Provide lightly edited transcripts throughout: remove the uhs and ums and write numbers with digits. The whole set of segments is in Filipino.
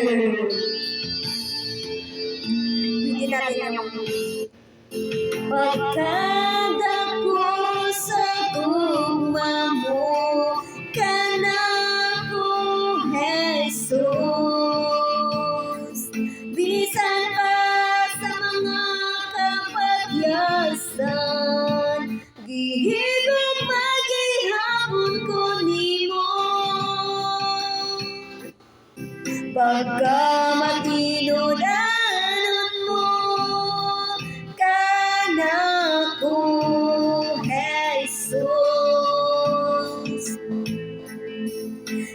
Hindi natin yung pagkadako sa tugma mo kanako Jesus. Bisan pa sa mga kapagyasan, gihigog magihapon ko nimo. Pagka matinudanon mo kanako Jesus.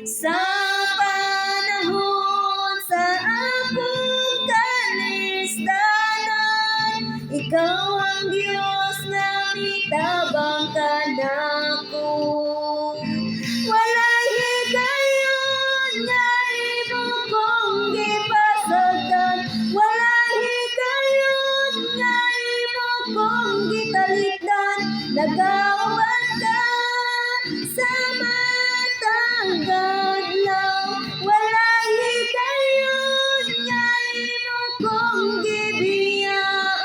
Sa panahon sa akong kalisdanan, ikaw ang Diyos na mitabang kanako. Walay higayon nga imo kong gipasagdan, walay higayon nga imo kong gitalikdan. Nagauban ka sa matang adlaw, walay higayon nga imo kong gibiyaan,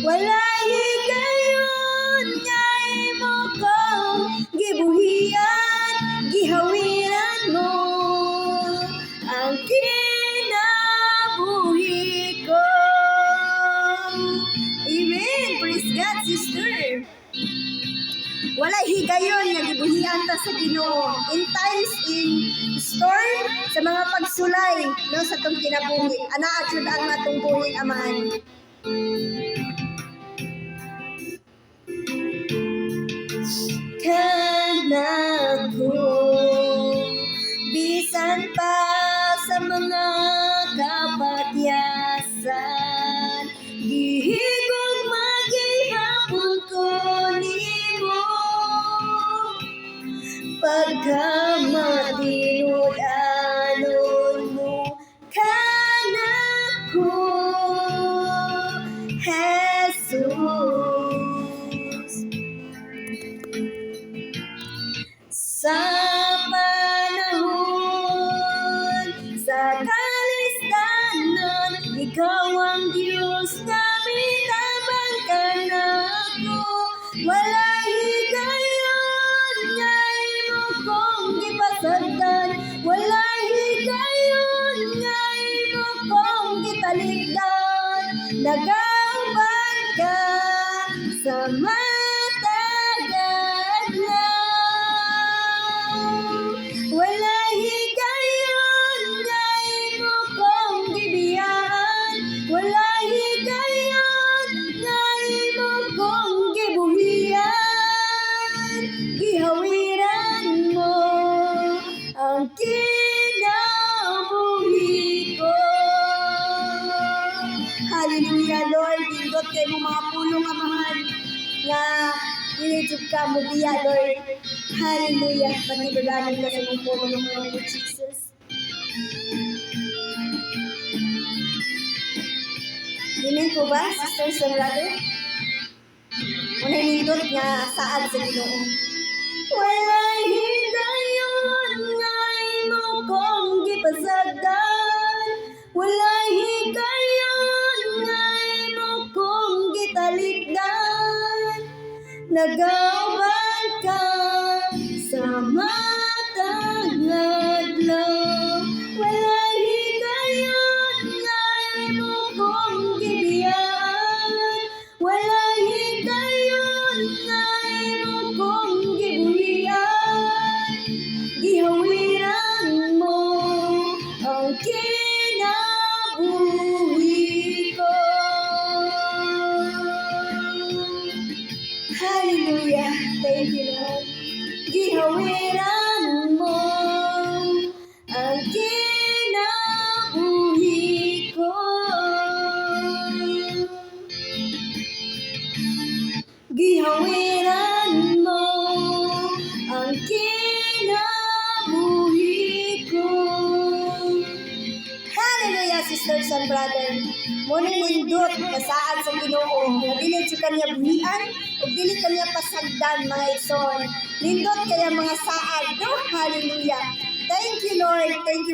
walay higayon nga imo kong gibuhian. Gihawiran mo ang kinabuhi ko. Amen. Praise God, sister. Walay higayon nga gibuhian ta sa Ginoo in times in storm, sa mga pagsulay no sa tong kinabuhi. Anaa jud ang atong buhing amahan. Kanako bisan pa sa mga kapatyasan, gihigog magihapon ko nimo. Pagka matinudanon mo kanako Jesus. Sa panahon sa kalisdanan, ikaw ang Diyos na mitabang kanako. Walay higayon nga imo kong gipasagdan, walay higayon nga imo kong gitalikdan. Nagauban ka sa matag adlaw, walay higayon nga imo kong gibiyaan, walay higayon nga imo kong gibuhian. Gihawiran mo ang kinabuhi ko. Hallelujah, Lord. Indot kay mo mga pulong amahan nga inijud ka mo biya, Lord. Hallelujah. Pagnibagaan ka sa mga pulong amahan mo, Jesus. Amen po ba, sisters and brother? Unay nindot nga saad sa Ginoo. Walay higayon nga imo kong gipasagdan, walay higayon nga imo kong gitalikdan. Nagauban ka sa matag adlaw, walay higayon nga imo kong gibiyaan, walay higayon nga imo kong gibuhian. Gihawiran mo ang kinabuhi ko. Hallelujah. Thank you, Lord. Gihawiran mo ang kinabuhi ko. Gihawiran mo ang kinabuhi ko. Hallelujah, sisters and brothers. Muna nindot kasaad sa Ginoo nga dili jud kaniya buhian ug dili kaniya pasagdan, mga igsoon. Nindot kaya mga saad, no? Hallelujah. Thank you, Lord. Thank you.